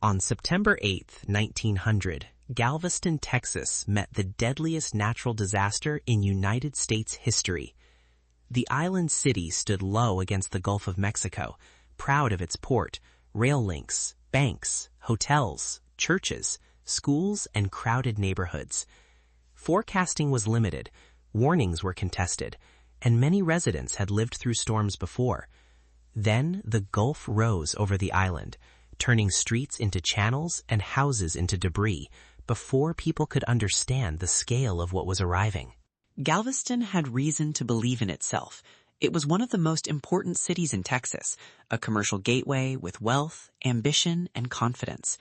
On September 8, 1900, Galveston, Texas met the deadliest natural disaster in United States history. The island city stood low against the Gulf of Mexico, proud of its port, rail links, banks, hotels, churches, schools, and crowded neighborhoods. Forecasting was limited, warnings were contested, and many residents had lived through storms before. Then the Gulf rose over the island, turning streets into channels and houses into debris before people could understand the scale of what was arriving. Galveston had reason to believe in itself. It was one of the most important cities in Texas, a commercial gateway with wealth, ambition, and confidence.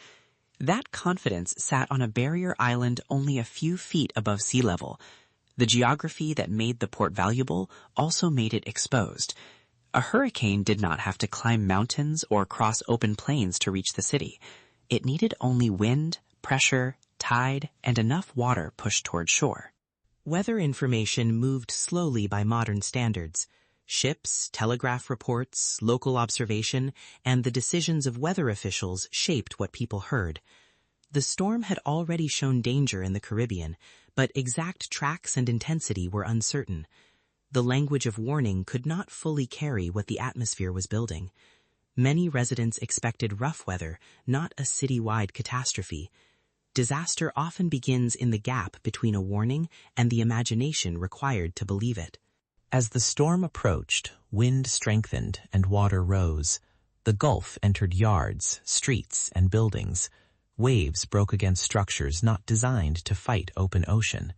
That confidence sat on a barrier island only a few feet above sea level. The geography that made the port valuable also made it exposed. A hurricane did not have to climb mountains or cross open plains to reach the city. It needed only wind, pressure, tide, and enough water pushed toward shore. Weather information moved slowly by modern standards. Ships, telegraph reports, local observation, and the decisions of weather officials shaped what people heard. The storm had already shown danger in the Caribbean, but exact tracks and intensity were uncertain. The language of warning could not fully carry what the atmosphere was building. Many residents expected rough weather, not a citywide catastrophe. Disaster often begins in the gap between a warning and the imagination required to believe it. As the storm approached, wind strengthened and water rose. The Gulf entered yards, streets, and buildings. Waves broke against structures not designed to fight open ocean.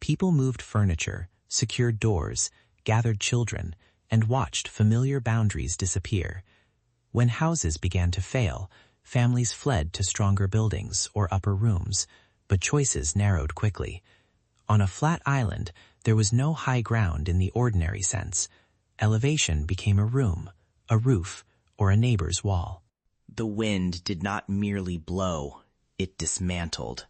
People moved furniture, secured doors, gathered children, and watched familiar boundaries disappear. When houses began to fail, families fled to stronger buildings or upper rooms, but choices narrowed quickly. On a flat island, there was no high ground in the ordinary sense. Elevation became a room, a roof, or a neighbor's wall. The wind did not merely blow, it dismantled.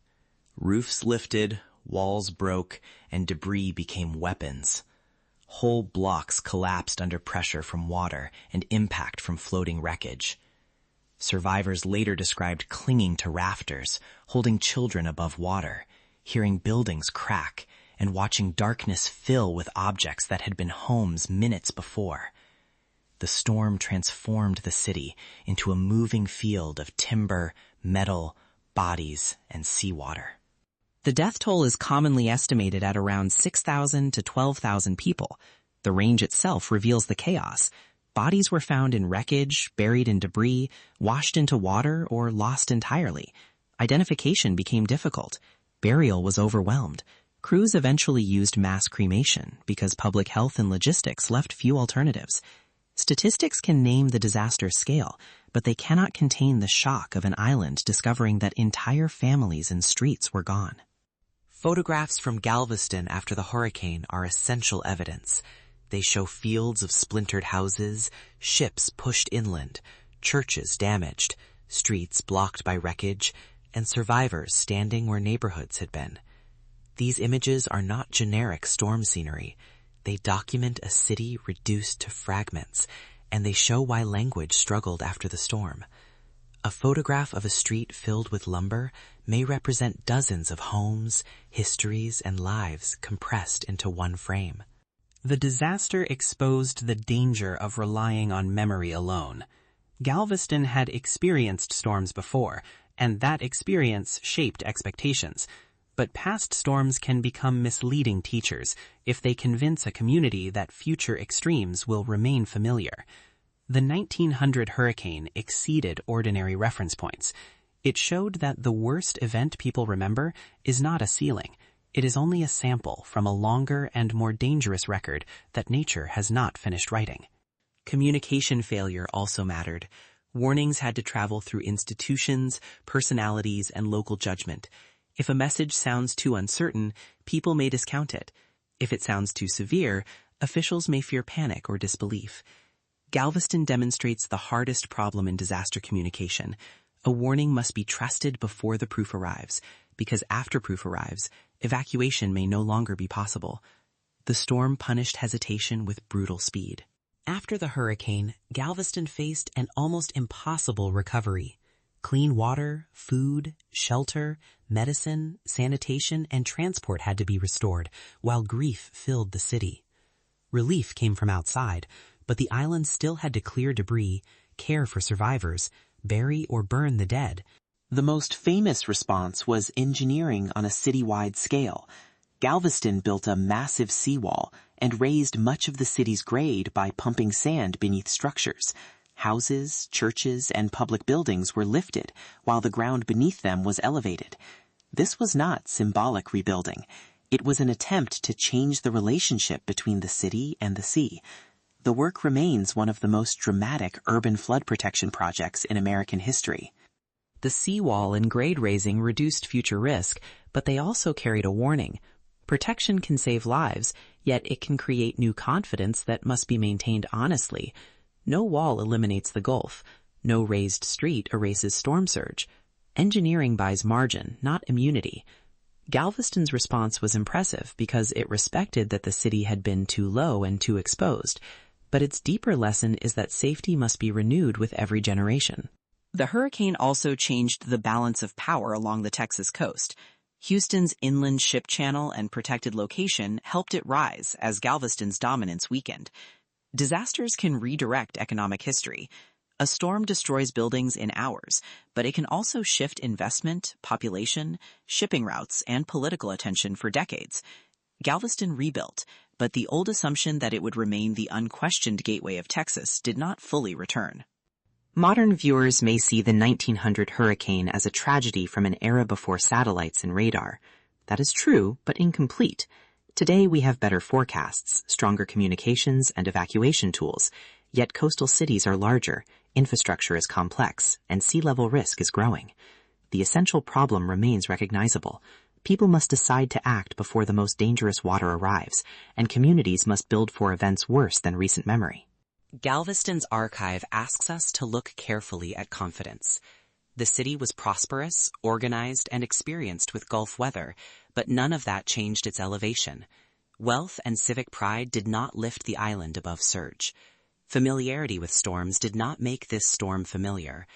Roofs lifted, walls broke, and debris became weapons. Whole blocks collapsed under pressure from water and impact from floating wreckage. Survivors later described clinging to rafters, holding children above water, hearing buildings crack, and watching darkness fill with objects that had been homes minutes before. The storm transformed the city into a moving field of timber, metal, bodies, and seawater. The death toll is commonly estimated at around 6,000 to 12,000 people. The range itself reveals the chaos. Bodies were found in wreckage, buried in debris, washed into water, or lost entirely. Identification became difficult. Burial was overwhelmed. Crews eventually used mass cremation because public health and logistics left few alternatives. Statistics can name the disaster scale, but they cannot contain the shock of an island discovering that entire families and streets were gone. Photographs from Galveston after the hurricane are essential evidence. They show fields of splintered houses, ships pushed inland, churches damaged, streets blocked by wreckage, and survivors standing where neighborhoods had been. These images are not generic storm scenery. They document a city reduced to fragments, and they show why language struggled after the storm. A photograph of a street filled with lumber may represent dozens of homes, histories, and lives compressed into one frame. The disaster exposed the danger of relying on memory alone. Galveston had experienced storms before, and that experience shaped expectations. But past storms can become misleading teachers if they convince a community that future extremes will remain familiar. The 1900 hurricane exceeded ordinary reference points. It showed that the worst event people remember is not a ceiling. It is only a sample from a longer and more dangerous record that nature has not finished writing. Communication failure also mattered. Warnings had to travel through institutions, personalities, and local judgment. If a message sounds too uncertain, people may discount it. If it sounds too severe, officials may fear panic or disbelief. Galveston demonstrates the hardest problem in disaster communication. A warning must be trusted before the proof arrives, because after proof arrives, evacuation may no longer be possible. The storm punished hesitation with brutal speed. After the hurricane, Galveston faced an almost impossible recovery. Clean water, food, shelter, medicine, sanitation, and transport had to be restored, while grief filled the city. Relief came from outside, but the island still had to clear debris, care for survivors, bury or burn the dead. The most famous response was engineering on a citywide scale. Galveston built a massive seawall and raised much of the city's grade by pumping sand beneath structures. Houses, churches, and public buildings were lifted, while the ground beneath them was elevated. This was not symbolic rebuilding. It was an attempt to change the relationship between the city and the sea. The work remains one of the most dramatic urban flood protection projects in American history. The seawall and grade raising reduced future risk, but they also carried a warning. Protection can save lives, yet it can create new confidence that must be maintained honestly. No wall eliminates the Gulf. No raised street erases storm surge. Engineering buys margin, not immunity. Galveston's response was impressive because it respected that the city had been too low and too exposed. But its deeper lesson is that safety must be renewed with every generation. The hurricane also changed the balance of power along the Texas coast. Houston's inland ship channel and protected location helped it rise as Galveston's dominance weakened. Disasters can redirect economic history. A storm destroys buildings in hours, but it can also shift investment, population, shipping routes, and political attention for decades. Galveston rebuilt, but the old assumption that it would remain the unquestioned gateway of Texas did not fully return. Modern viewers may see the 1900 hurricane as a tragedy from an era before satellites and radar. That is true, but incomplete. Today we have better forecasts, stronger communications, and evacuation tools. Yet coastal cities are larger, infrastructure is complex, and sea level risk is growing. The essential problem remains recognizable. People must decide to act before the most dangerous water arrives, and communities must build for events worse than recent memory. Galveston's archive asks us to look carefully at confidence. The city was prosperous, organized, and experienced with Gulf weather, but none of that changed its elevation. Wealth and civic pride did not lift the island above surge. Familiarity with storms did not make this storm familiar.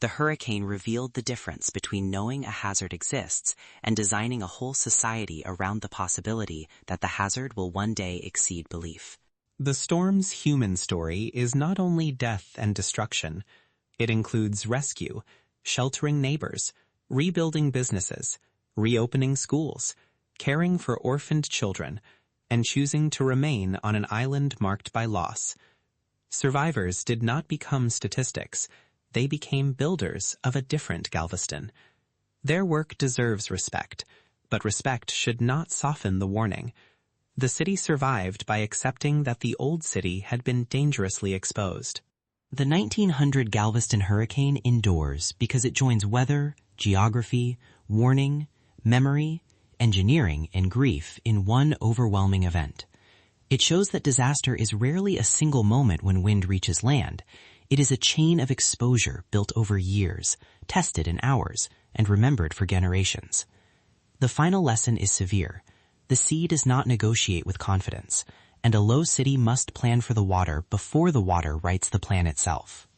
The hurricane revealed the difference between knowing a hazard exists and designing a whole society around the possibility that the hazard will one day exceed belief. The storm's human story is not only death and destruction. It includes rescue, sheltering neighbors, rebuilding businesses, reopening schools, caring for orphaned children, and choosing to remain on an island marked by loss. Survivors did not become statistics. They became builders of a different Galveston. Their work deserves respect, but respect should not soften the warning. The city survived by accepting that the old city had been dangerously exposed. The 1900 Galveston hurricane endures because it joins weather, geography, warning, memory, engineering, and grief in one overwhelming event. It shows that disaster is rarely a single moment when wind reaches land. It is a chain of exposure built over years, tested in hours, and remembered for generations. The final lesson is severe. The sea does not negotiate with confidence, and a low city must plan for the water before the water writes the plan itself.